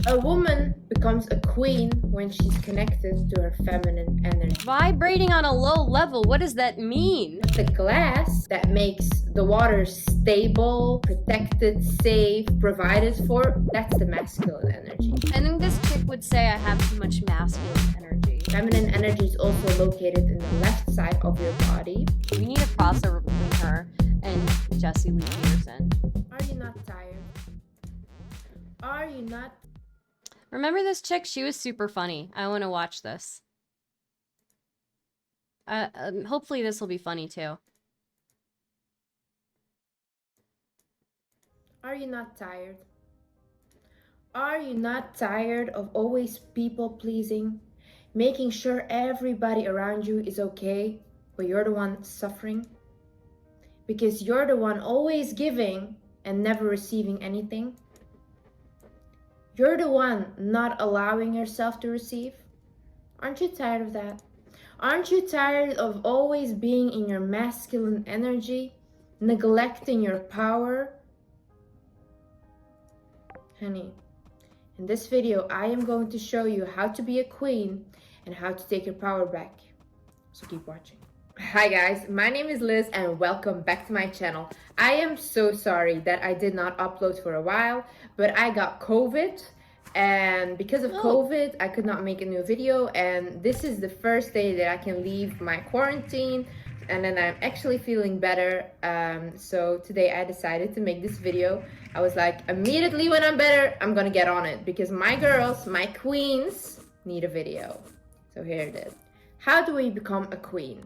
A woman becomes a queen when she's connected to her feminine energy. Vibrating on a low level, what does that mean? The glass that makes the water stable, protected, safe, provided for, that's the masculine energy. I think this chick would say I have too much masculine energy. Feminine energy is also located in the left side of your body. We need a crossover between her and Jessie Lee Peterson. Are you not tired? Are you not? Remember this chick? She was super funny. I want to watch this. Hopefully this will be funny too. Are you not tired? Are you not tired of always people pleasing? Making sure everybody around you is okay, but you're the one suffering? Because you're the one always giving and never receiving anything? You're the one not allowing yourself to receive? Aren't you tired of that? Aren't you tired of always being in your masculine energy, neglecting your power? Honey, in this video, I am going to show you how to be a queen and how to take your power back. So keep watching. Hi guys, my name is Liz and welcome back to my channel. I am so sorry that I did not upload for a while, but I got COVID and because of COVID, I could not make a new video, and this is the first day that I can leave my quarantine and then I'm actually feeling better. So today I decided to make this video. I was like, immediately when I'm better, I'm gonna get on it because my girls, my queens, need a video. So here it is. How do we become a queen?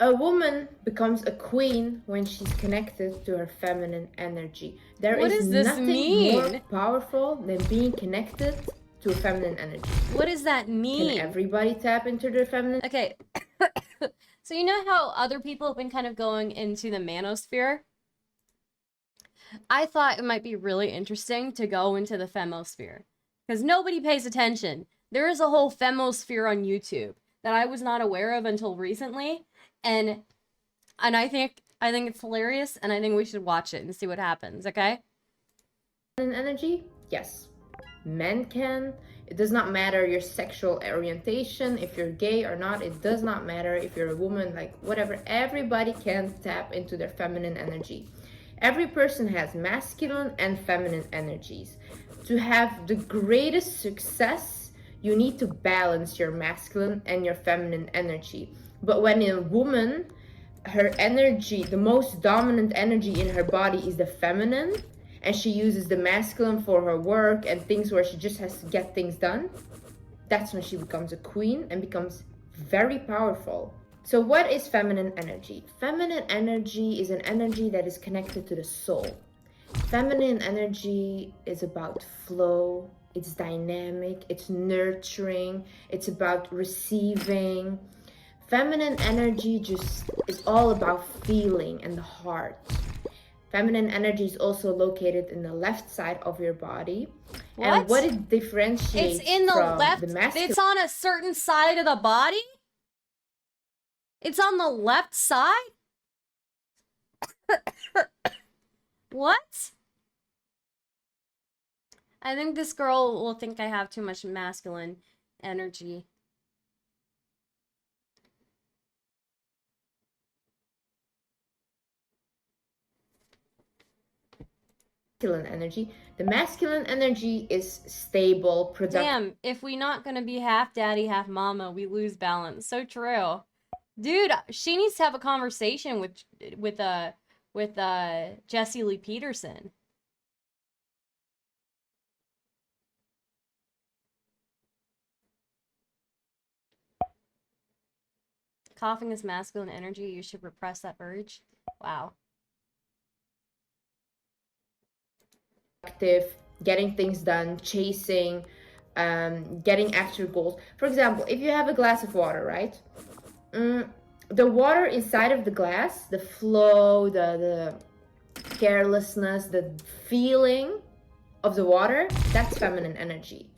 A woman becomes a queen when she's connected to her feminine energy. What does this nothing mean? more powerful than being connected to a feminine energy. What does that mean? Can everybody tap into their feminine? Okay. So you know how other people have been kind of going into the manosphere? I thought it might be really interesting to go into the femosphere because nobody pays attention. There is a whole femosphere on YouTube that I was not aware of until recently, and I think it's hilarious, and I think we should watch it and see what happens. Okay? Energy? Yes. Men can. It does not matter your sexual orientation, if you're gay or not. It does not matter if you're a woman, like whatever. Everybody can tap into their feminine energy. Every person has masculine and feminine energies. To have the greatest success, you need to balance your masculine and your feminine energy. But when a woman, her energy, the most dominant energy in her body is the feminine, and she uses the masculine for her work and things where she just has to get things done, that's when she becomes a queen and becomes very powerful. So what is feminine energy? Feminine energy is an energy that is connected to the soul. Feminine energy is about flow, it's dynamic, it's nurturing, it's about receiving. Feminine energy just is all about feeling and the heart. Feminine energy is also located in the left side of your body. What? And what it differentiates It's in the from left. the masculine. It's on a certain side of the body? It's on the left side? What? I think this girl will think I have too much masculine energy. Energy. The masculine energy is stable, productive. Damn, if we not gonna be half daddy, half mama, we lose balance. So true. Dude, she needs to have a conversation with Jessie Lee Peterson. Coughing is masculine energy. You should repress that urge. Wow. Getting things done, chasing, getting after goals. For example, if you have a glass of water, right? The water inside of the glass, the flow, the carelessness, the feeling of the water, that's feminine energy.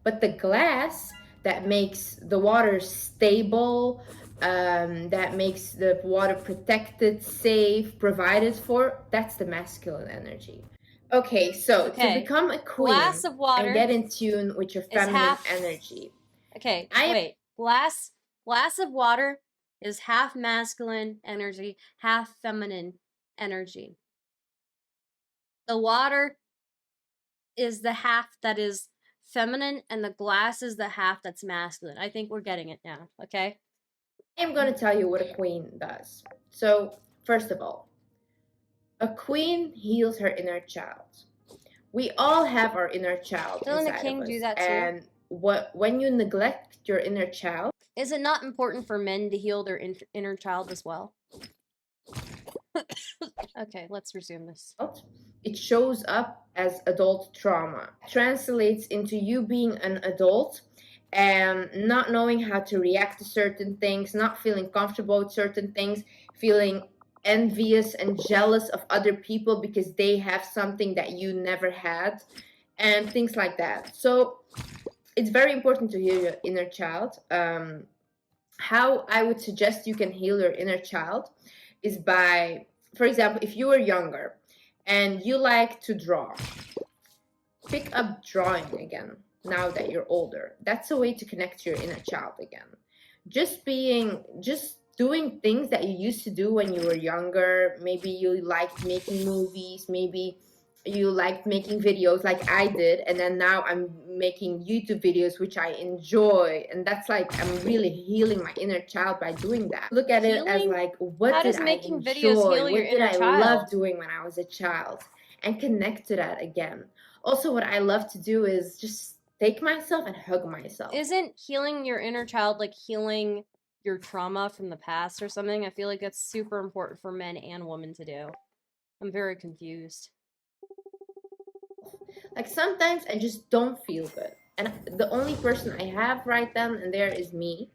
But the glass that makes the water stable, that makes the water protected, safe, provided for, that's the masculine energy. Okay, so to Okay. become a queen Glass of water and get in tune with your is feminine half. energy. Okay, I wait. Glass of water is half masculine energy, half feminine energy. The water is the half that is feminine, and the glass is the half that's masculine. I think we're getting it now, okay? am going to tell you what a queen does. So, first of all, a queen heals her inner child. We all have our inner child Doesn't a inside king of us. do that too? And when you neglect your inner child, Is it not important for men to heal their inner child as well? Okay, let's resume this. it shows up as adult trauma. It translates into you being an adult and not knowing how to react to certain things, not feeling comfortable with certain things, feeling envious and jealous of other people because they have something that you never had, and things like that. So it's very important to heal your inner child. How I would suggest you can heal your inner child is by, for example, if you were younger and you like to draw, pick up drawing again now that you're older. That's a way to connect to your inner child again. Just doing things that you used to do when you were younger. Maybe you liked making movies, maybe you liked making videos like I did, and then now I'm making YouTube videos which I enjoy, and that's like I'm really healing my inner child by doing that. Look at it as like, what did I enjoy? What did I love doing when I was a child? And connect to that again. Also, what I love to do is just take myself and hug myself. Isn't healing your inner child like healing your trauma from the past or something? I feel like that's super important for men and women to do. I'm very confused. Like sometimes I just don't feel good, and the only person I have right then and there is me,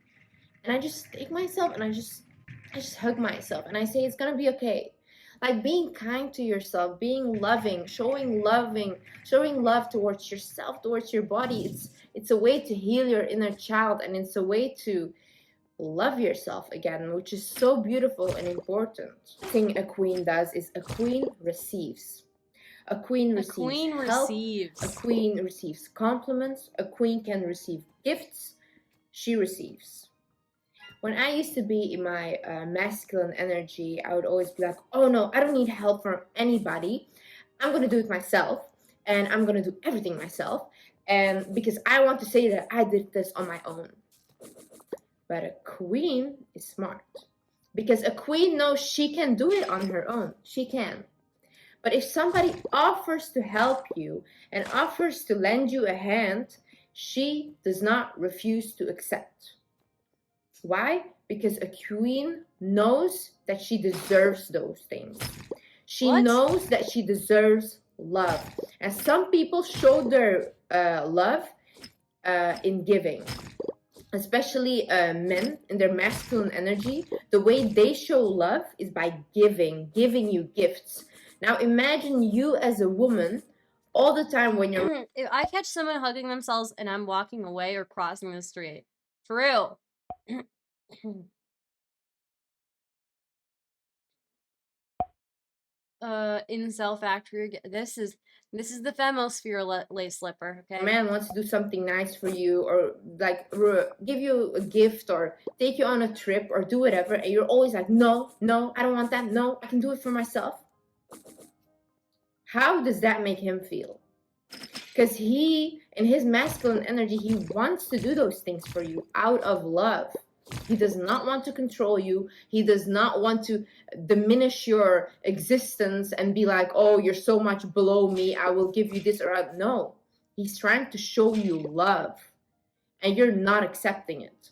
and I just take myself and I just hug myself and I say it's gonna be okay. Like being kind to yourself, being loving, showing love towards yourself, towards your body. It's a way to heal your inner child, and it's a way to love yourself again, which is so beautiful and important. The thing a queen does is a queen receives. A queen receives help. A queen receives compliments. A queen can receive gifts. She receives. When I used to be in my masculine energy, I would always be like, oh no, I don't need help from anybody. I'm going to do it myself, and I'm going to do everything myself. And because I want to say that I did this on my own. But a queen is smart, because a queen knows she can do it on her own. She can. But if somebody offers to help you and offers to lend you a hand, she does not refuse to accept. Why? Because a queen knows that she deserves those things. She knows that she deserves love. And some people show their love in giving. Especially men in their masculine energy, the way they show love is by giving you gifts. Now imagine you as a woman all the time when you're... If I catch someone hugging themselves and I'm walking away or crossing the street, for real. Incel factory. This is the femosphere lace slipper. Okay. A man wants to do something nice for you, or like give you a gift, or take you on a trip, or do whatever, and you're always like, no, I don't want that. No, I can do it for myself. How does that make him feel? Because he, in his masculine energy, he wants to do those things for you out of love. He does not want to control you. He does not want to diminish your existence and be like, oh, you're so much below me, I will give you this or that. No, he's trying to show you love, and you're not accepting it.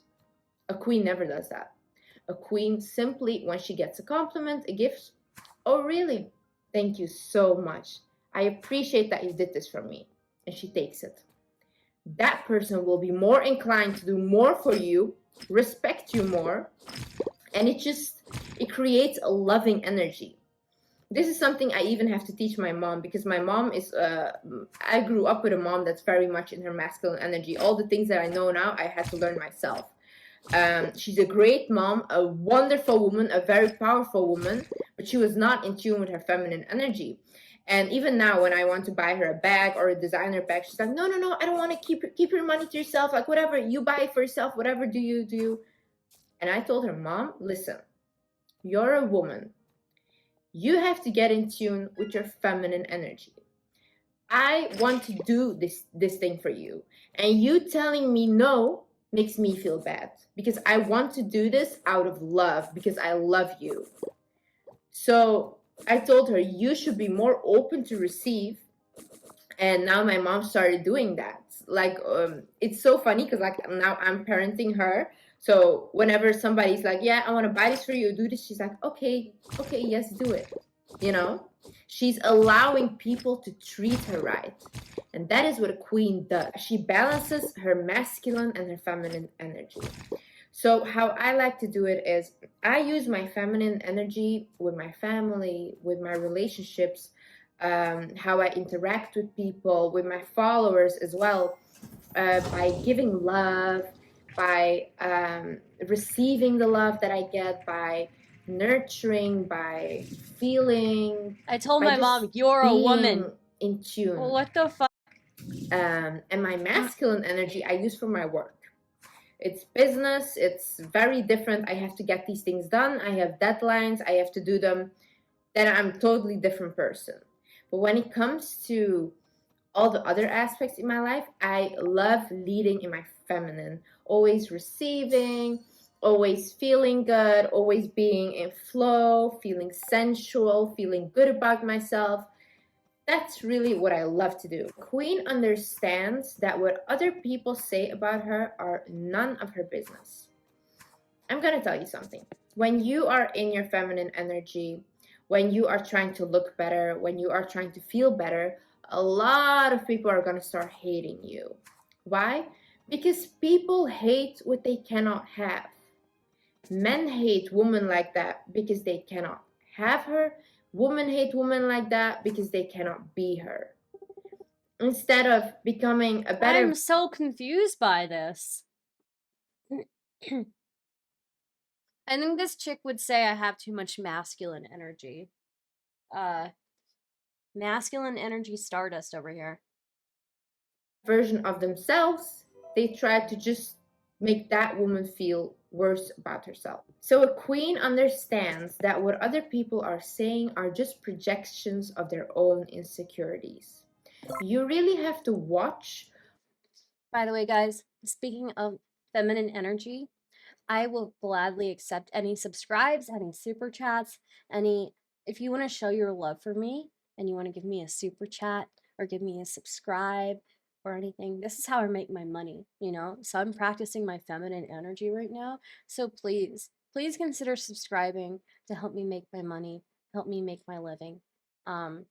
A queen never does that. A queen simply, when she gets a compliment, a gift, oh, really? Thank you so much. I appreciate that you did this for me. And she takes it. That person will be more inclined to do more for you, respect you more, and it creates a loving energy. This is something I even have to teach my mom, because my mom is I grew up with a mom that's very much in her masculine energy. All the things that I know now, I had to learn myself. She's a great mom, a wonderful woman, a very powerful woman, but she was not in tune with her feminine energy. And even now, when I want to buy her a bag or a designer bag, she's like, no, no, no, I don't want to keep your money to yourself. Like, whatever, you buy it for yourself, whatever do you. And I told her, Mom, listen, you're a woman. You have to get in tune with your feminine energy. I want to do this thing for you. And you telling me no makes me feel bad because I want to do this out of love because I love you. So I told her, you should be more open to receive. And now my mom started doing that. Like, it's so funny because like now I'm parenting her. So whenever somebody's like, yeah, I want to buy this for you, do this, she's like, okay, yes, do it. You know, she's allowing people to treat her right. And that is what a queen does. She balances her masculine and her feminine energy. So how I like to do it is I use my feminine energy with my family, with my relationships, how I interact with people, with my followers as well, by giving love, by receiving the love that I get, by nurturing, by feeling. I told by my mom, just you're a being woman. in tune. What the fuck? And my masculine energy I use for my work. It's business, it's very different. I have to get these things done. I have deadlines, I have to do them. Then I'm a totally different person. But when it comes to all the other aspects in my life, I love leading in my feminine, always receiving, always feeling good, always being in flow, feeling sensual, feeling good about myself. That's really what I love to do. Queen understands that what other people say about her are none of her business. I'm going to tell you something. When you are in your feminine energy, when you are trying to look better, when you are trying to feel better, a lot of people are going to start hating you. Why? Because people hate what they cannot have. Men hate women like that because they cannot have her. Women hate women like that because they cannot be her. Instead of becoming a better... I'm so confused by this. I think this chick would say I have too much masculine energy. Masculine energy Stardust over here. version of themselves, they try to just make that woman feel worse about herself. So a queen understands that what other people are saying are just projections of their own insecurities. You really have to watch. By the way, guys, speaking of feminine energy, I will gladly accept any subscribes, any super chats, any... If you want to show your love for me and you want to give me a super chat or give me a subscribe or anything, this is how I make my money, you know? So I'm practicing my feminine energy right now. So please consider subscribing to help me make my money, help me make my living. I'm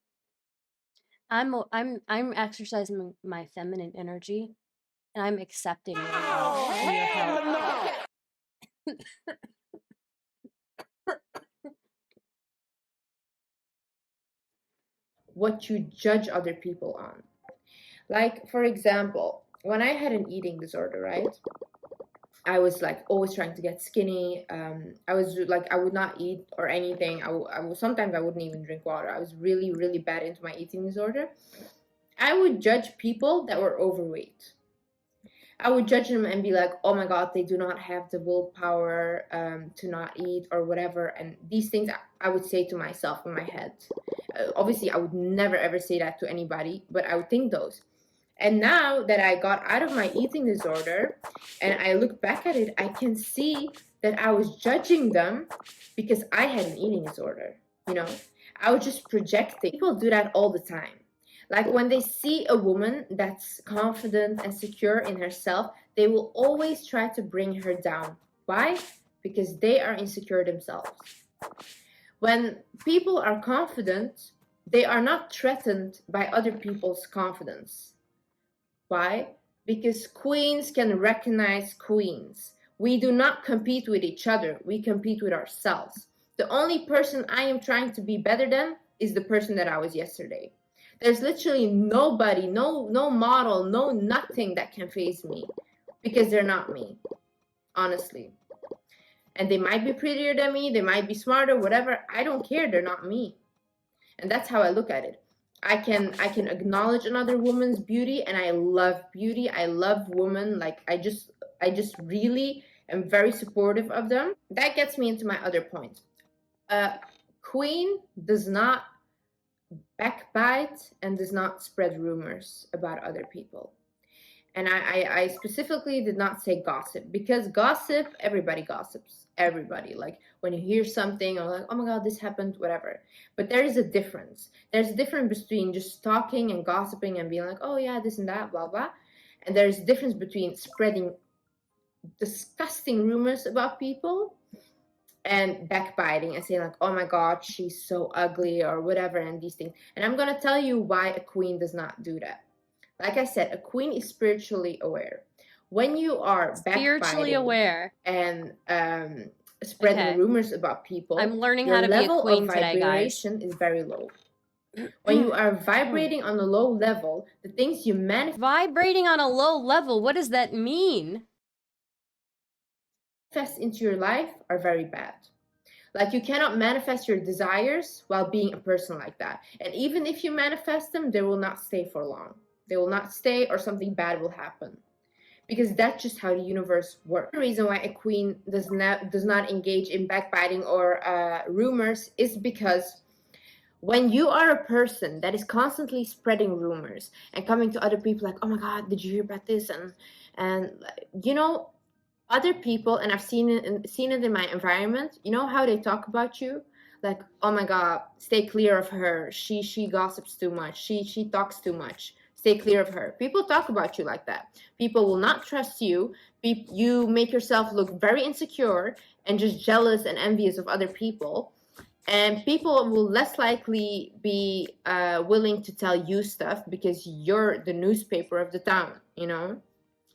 exercising my feminine energy and I'm accepting your love and your help. What you judge other people on. Like, for example, when I had an eating disorder, right? I was like always trying to get skinny. I was like, I would not eat or anything. Sometimes I wouldn't even drink water. I was really, really bad into my eating disorder. I would judge people that were overweight. I would judge them and be like, oh my God, they do not have the willpower to not eat or whatever. And these things I would say to myself in my head. Obviously, I would never ever say that to anybody, but I would think those. And now that I got out of my eating disorder and I look back at it, I can see that I was judging them because I had an eating disorder. You know, I was just projecting. People do that all the time. Like when they see a woman that's confident and secure in herself, they will always try to bring her down. Why? Because they are insecure themselves. When people are confident, they are not threatened by other people's confidence. Why? Because queens can recognize queens. We do not compete with each other. We compete with ourselves. The only person I am trying to be better than is the person that I was yesterday. There's literally nobody, no model, no nothing that can faze me because they're not me, honestly. And they might be prettier than me, they might be smarter, whatever. I don't care, they're not me. And that's how I look at it. I can acknowledge another woman's beauty, and I love beauty. I love women. Like I just really am very supportive of them. That gets me into my other point. Queen does not backbite and does not spread rumors about other people. And I specifically did not say gossip, because gossip, everybody gossips. Everybody. Like when you hear something, or like, oh my God, this happened, whatever. But there is a difference. There's a difference between just talking and gossiping and being like, oh yeah, this and that, blah, blah. And there's a difference between spreading disgusting rumors about people and backbiting and saying like, oh my God, she's so ugly or whatever, and these things. And I'm going to tell you why a queen does not do that. Like I said, a queen is spiritually aware. When you are Spiritually aware and spreading rumors about people, I'm learning your how to be a level queen of today, vibration is very low. When you are vibrating on a low level, the things you manifest. Vibrating on a low level, what does that mean? Into your life are very bad. Like you cannot manifest your desires while being a person like that. And even if you manifest them, they will not stay for long. They will not stay, or something bad will happen. Because that's just how the universe works. The reason why a queen does not engage in backbiting or rumors is because when you are a person that is constantly spreading rumors and coming to other people like, oh my God, did you hear about this? And you know, other people, and I've seen it in my environment, you know how they talk about you? Like, oh my God, stay clear of her. She gossips too much. She talks too much. Stay clear of her. People talk about you like that. People will not trust you. You make yourself look very insecure and just jealous and envious of other people. And people will less likely be willing to tell you stuff because you're the newspaper of the town, you know?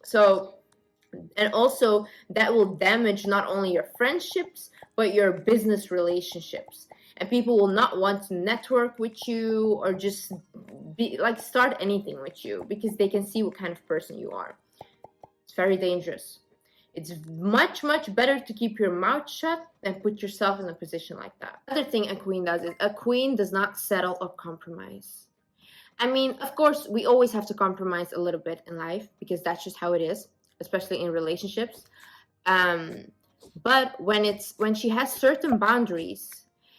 So, and also that will damage not only your friendships, but your business relationships. And people will not want to network with you or just be like start anything with you because they can see what kind of person you are. It's very dangerous. It's much, much better to keep your mouth shut than put yourself in a position like that. Another thing a queen does is a queen does not settle or compromise. I mean, of course, we always have to compromise a little bit in life because that's just how it is, especially in relationships. But when she has certain boundaries,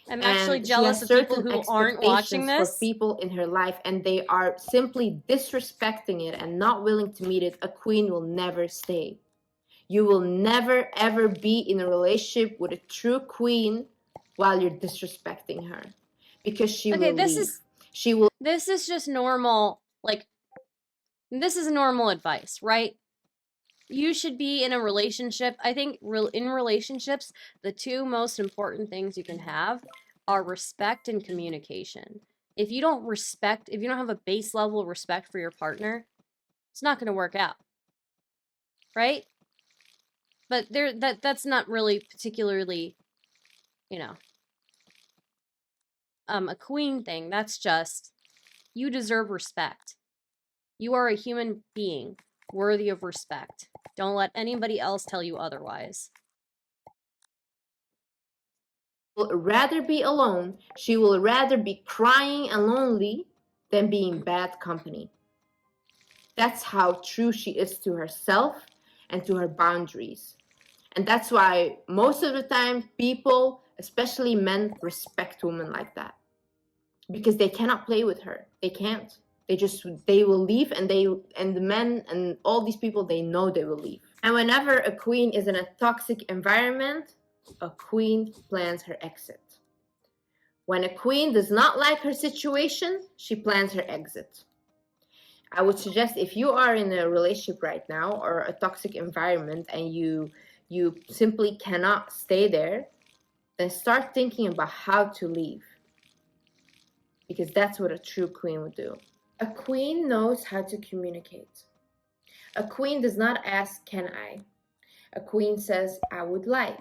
I'm actually jealous of people who aren't watching this. For people in her life, and they are simply disrespecting it and not willing to meet it, a queen will never stay. You will never ever be in a relationship with a true queen while you're disrespecting her, because she will leave. This is just normal, like, this is normal advice, right? You should be in a relationship. I think in relationships, the two most important things you can have are respect and communication. If you don't have a base level of respect for your partner, it's not going to work out. Right? But that's not really particularly, you know, a queen thing. That's just, you deserve respect. You are a human being worthy of respect. Don't let anybody else tell you otherwise. Will rather be alone. She will rather be crying and lonely than being bad company. That's how true she is to herself and to her boundaries. And that's why most of the time people, especially men, respect women like that. Because they cannot play with her. They can't. They will leave, and the men and all these people, they know they will leave. And whenever a queen is in a toxic environment, a queen plans her exit. When a queen does not like her situation, she plans her exit. I would suggest, if you are in a relationship right now or a toxic environment and you simply cannot stay there, then start thinking about how to leave. Because that's what a true queen would do. A queen knows how to communicate. A queen does not ask, can I? A queen says, I would like.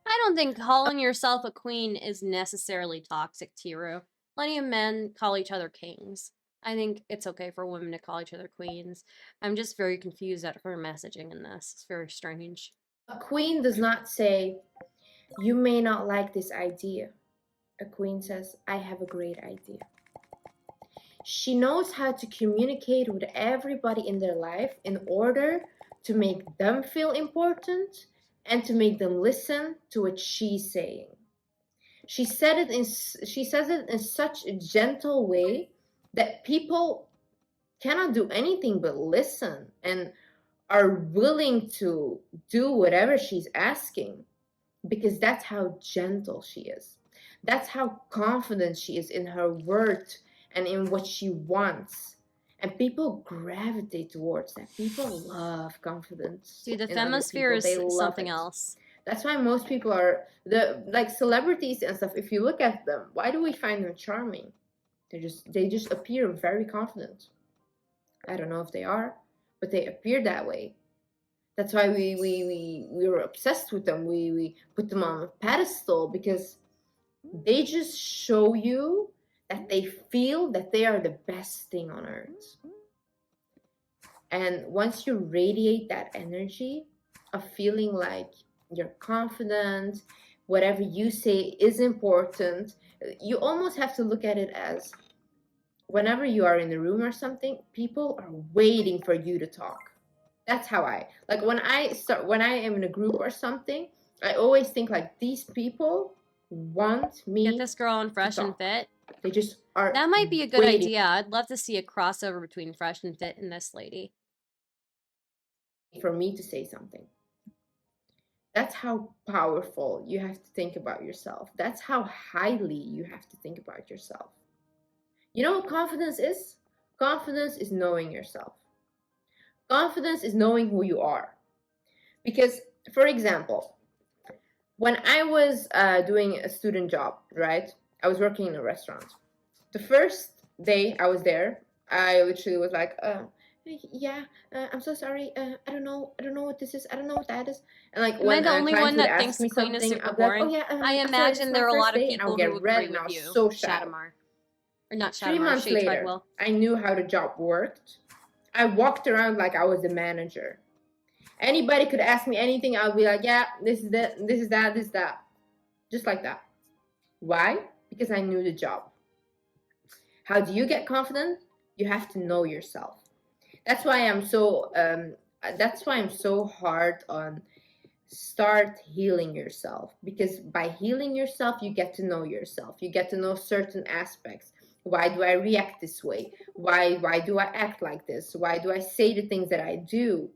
I don't think calling yourself a queen is necessarily toxic, Tiru. Plenty of men call each other kings. I think it's okay for women to call each other queens. I'm just very confused at her messaging in this. It's very strange. A queen does not say, you may not like this idea. A queen says, I have a great idea. She knows how to communicate with everybody in their life in order to make them feel important and to make them listen to what she's saying. She says it in such a gentle way that people cannot do anything but listen and are willing to do whatever she's asking, because that's how gentle she is. That's how confident she is in her worth and in what she wants. And people gravitate towards that. People love confidence. Dude, the in other femosphere people. They is love something it. else. That's why most people are like celebrities and stuff. If you look at them, why do we find them charming? They just appear very confident. I don't know if they are, but they appear that way. That's why we were obsessed with them. We put them on a pedestal because they just show you that they feel that they are the best thing on earth. And once you radiate that energy of feeling like you're confident, whatever you say is important, you almost have to look at it as whenever you are in a room or something, people are waiting for you to talk. That's how I like when I am in a group or something, I always think like these people want me. Get this girl on Fresh and Fit. They just are. That might be a good waiting idea. I'd love to see a crossover between Fresh and Fit and this lady. for me to say something. That's how powerful you have to think about yourself. That's how highly you have to think about yourself. You know what confidence is? Confidence is knowing yourself. Confidence is knowing who you are. Because, for example, when I was doing a student job, right? I was working in a restaurant. The first day I was there, I literally was like, yeah, I'm so sorry. I don't know what this is. I don't know what that is. And like, Am I the only one that thinks me Queen is something, super I'll be like, boring? oh yeah, I I'm sorry, this is imagine my there are a first lot of day, and I'll people get who red, agree and I with was you. so shy. Shadamar. Or not 3 Shadamar, months Shade later, Treadwell. I knew how the job worked. I walked around like I was the manager. Anybody could ask me anything, I'll be like, yeah, this is that, this is that, this is that. Just like that. Why? Because I knew the job. How do you get confident? You have to know yourself. That's why I'm so hard on start healing yourself, because by healing yourself you get to know yourself. You get to know certain aspects. Why do I react this way? Why do I act like this? Why do I say the things that I do?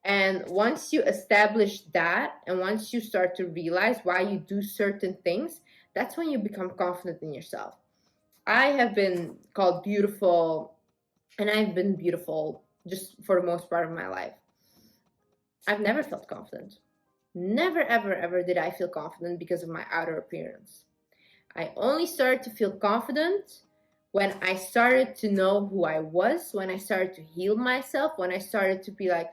And once you establish that, and once you start to realize why you do certain things, that's when you become confident in yourself. I have been called beautiful, and I've been beautiful just for the most part of my life. I've never felt confident. Never, ever, ever did I feel confident because of my outer appearance. I only started to feel confident when I started to know who I was, when I started to heal myself, when I started to be like,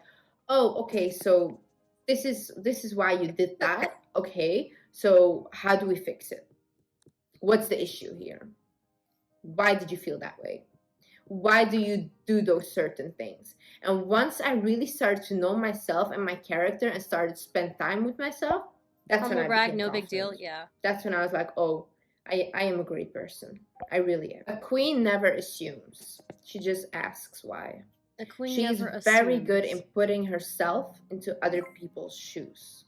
oh, okay, so this is why you did that. Okay, so how do we fix it? What's the issue here? Why did you feel that way? Why do you do those certain things? And once I really started to know myself and my character and started to spend time with myself, that's when I became no confident. big deal, yeah. That's when I was like, oh, I am a great person. I really am. A queen never assumes. She just asks why. A queen She's never assumes. very good in putting herself into other people's shoes.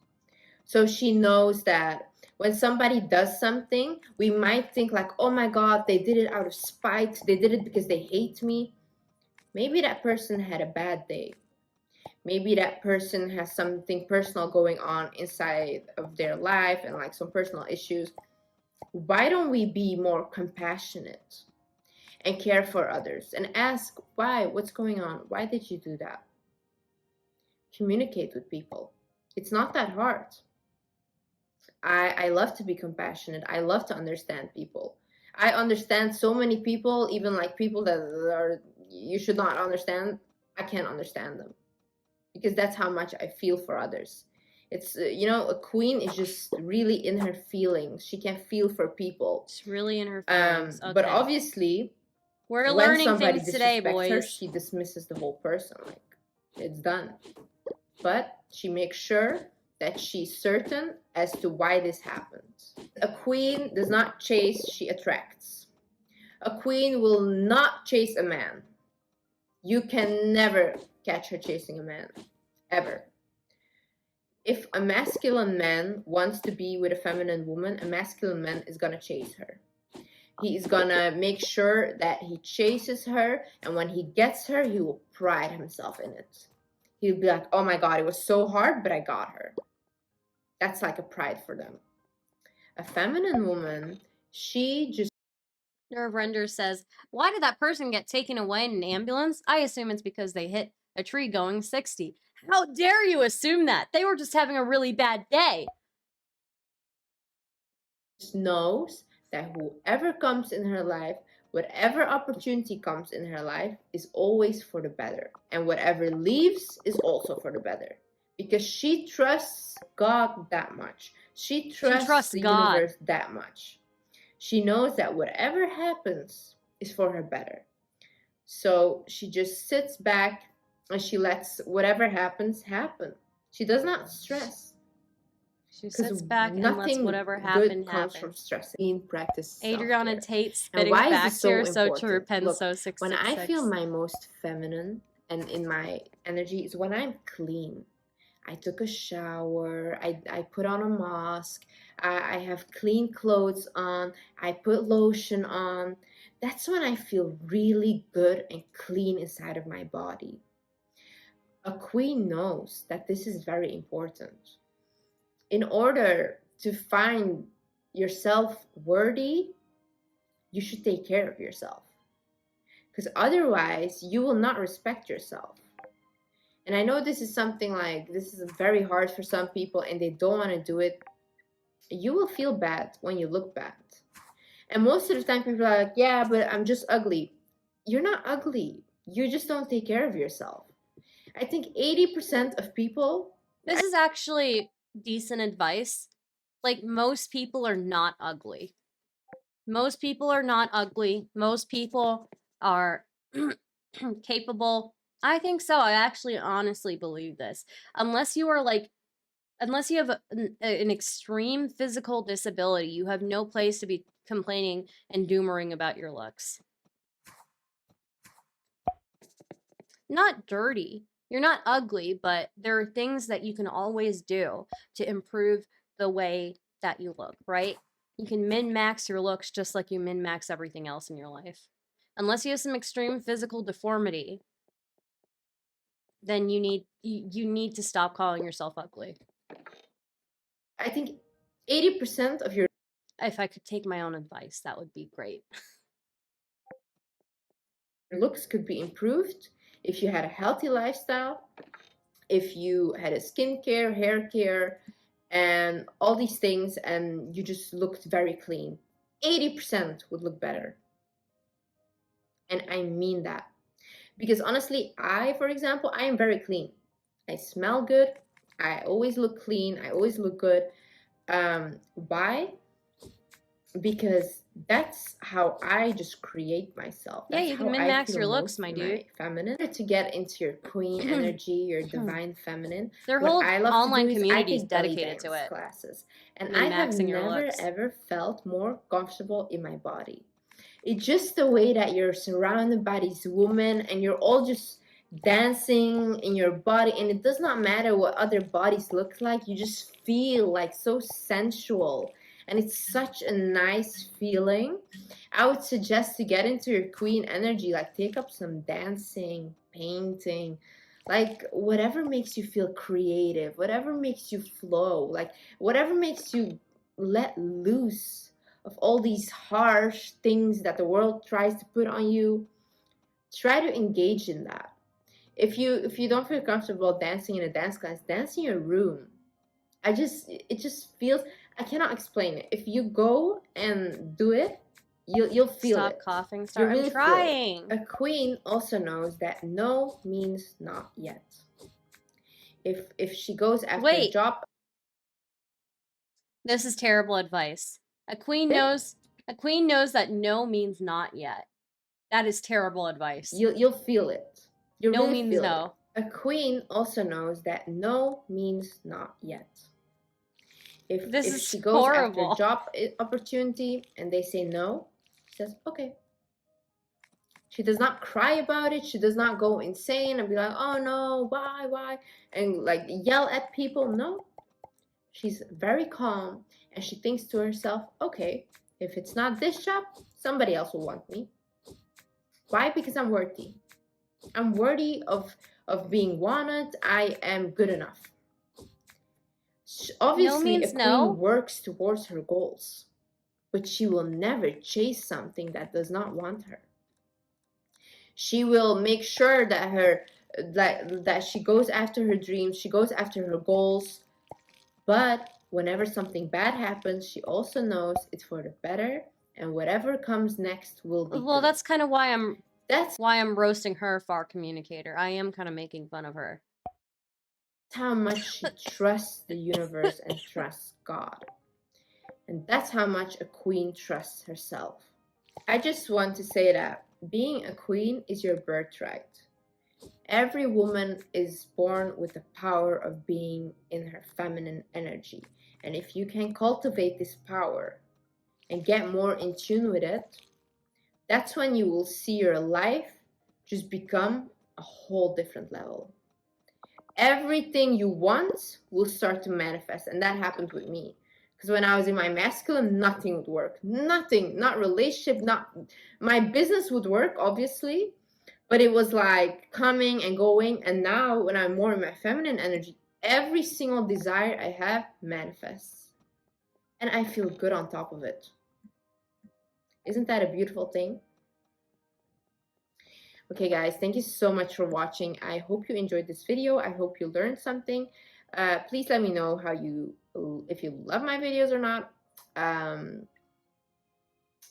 So she knows that when somebody does something, we might think like, oh my God, they did it out of spite. They did it because they hate me. Maybe that person had a bad day. Maybe that person has something personal going on inside of their life and like some personal issues. Why don't we be more compassionate and care for others and ask why, what's going on? Why did you do that? Communicate with people. It's not that hard. I love to be compassionate. I love to understand people. I understand so many people, even like people that are you should not understand. I can't understand them because that's how much I feel for others. It's a queen is just really in her feelings. She can feel for people. It's really in her feelings. Okay. But obviously, we're when learning somebody things today, boys. her, she dismisses the whole person. Like, it's done. But she makes sure that she's certain as to why this happens. A queen does not chase, she attracts. A queen will not chase a man. You can never catch her chasing a man, ever. If a masculine man wants to be with a feminine woman, a masculine man is gonna chase her. He is gonna make sure that he chases her, and when he gets her, he will pride himself in it. He'll be like, oh my god, it was so hard, but I got her. That's like a pride for them. A feminine woman, she just Nerve Render says, why did that person get taken away in an ambulance? I assume it's because they hit a tree going 60. How dare you assume that? They were just having a really bad day. knows that whoever comes in her life, whatever opportunity comes in her life, is always for the better. And whatever leaves is also for the better. Because she trusts God that much. She trusts the God. universe that much. She knows that whatever happens is for her better. So she just sits back and she lets whatever happens happen. She does not stress. She sits back and lets whatever happen comes from stressing. Practice Adriana Tate spitting why facts here, so important? true. Penso Look, 666. when I feel my most feminine and in my energy is when I'm clean. I took a shower, I put on a mask, I have clean clothes on, I put lotion on. That's when I feel really good and clean inside of my body. A queen knows that this is very important. In order to find yourself worthy, you should take care of yourself. Because otherwise, you will not respect yourself. And I know this is something like, this is very hard for some people and they don't want to do it. You will feel bad when you look bad. And most of the time people are like, yeah, but I'm just ugly. You're not ugly. You just don't take care of yourself. I think 80% of people... This is actually decent advice. Like, most people are not ugly. Most people are not ugly. Most people are capable. I think so. I actually honestly believe this. Unless you have an extreme physical disability, you have no place to be complaining and doomering about your looks. Not dirty. You're not ugly, but there are things that you can always do to improve the way that you look, right? You can min-max your looks just like you min-max everything else in your life. Unless you have some extreme physical deformity, then you need to stop calling yourself ugly. I think 80% of your... If I could take my own advice, that would be great. Your looks could be improved if you had a healthy lifestyle, if you had a skincare, hair care, and all these things, and you just looked very clean. 80% would look better. And I mean that. Because honestly, for example, I am very clean. I smell good. I always look clean. I always look good. Why? Because that's how I just create myself. That's you can min-max your looks, my dude. Feminine. To get into your queen energy, your divine feminine. Their whole online community is dedicated to it. Classes. And I have never ever felt more comfortable in my body. It's just the way that you're surrounded by these women and you're all just dancing in your body, and it does not matter what other bodies look like. You just feel like so sensual, and it's such a nice feeling. I would suggest to get into your queen energy, like take up some dancing, painting, like whatever makes you feel creative, whatever makes you flow, like whatever makes you let loose of all these harsh things that the world tries to put on you. Try to engage in that. If you don't feel comfortable dancing in a dance class, dance in your room. It just feels, I cannot explain it. If you go and do it, you'll feel it. Stop coughing, Star. I'm trying. A queen also knows that no means not yet. If she goes after a job... This is terrible advice. A queen knows that no means not yet. That is terrible advice. You'll feel it. No means no. A queen also knows that no means not yet. If she goes after a job opportunity and they say no, she says, okay, She does not cry about it. She does not go insane and be like, oh no, why? And like yell at people. No, she's very calm and she thinks to herself, okay, if it's not this job, somebody else will want me. Why? Because I'm worthy. I'm worthy of being wanted. I am good enough. Obviously, means a queen no. works towards her goals, but she will never chase something that does not want her. She will make sure that she goes after her dreams, she goes after her goals, but whenever something bad happens, she also knows it's for the better, and whatever comes next will be Well, good. that's kind of why I'm That's roasting her far communicator. I am kind of making fun of her. how much she trusts the universe and trusts God. And that's how much a queen trusts herself. I just want to say that being a queen is your birthright. Every woman is born with the power of being in her feminine energy. And if you can cultivate this power and get more in tune with it, that's when you will see your life just become a whole different level. Everything you want will start to manifest. And that happened with me. Because when I was in my masculine, nothing would work. Nothing. Not relationship, not my business would work, obviously. But it was like coming and going. And now when I'm more in my feminine energy, every single desire I have manifests. And I feel good on top of it. Isn't that a beautiful thing? Okay, guys, thank you so much for watching. I hope you enjoyed this video. I hope you learned something. Please let me know if you love my videos or not. I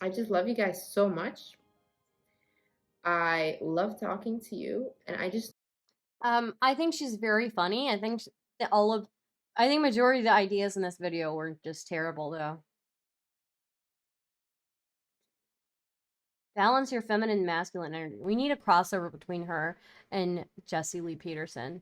just love you guys so much. I love talking to you, and I think she's very funny. I think I think majority of the ideas in this video were just terrible, though. Balance your feminine and masculine energy. We need a crossover between her and Jessie Lee Peterson.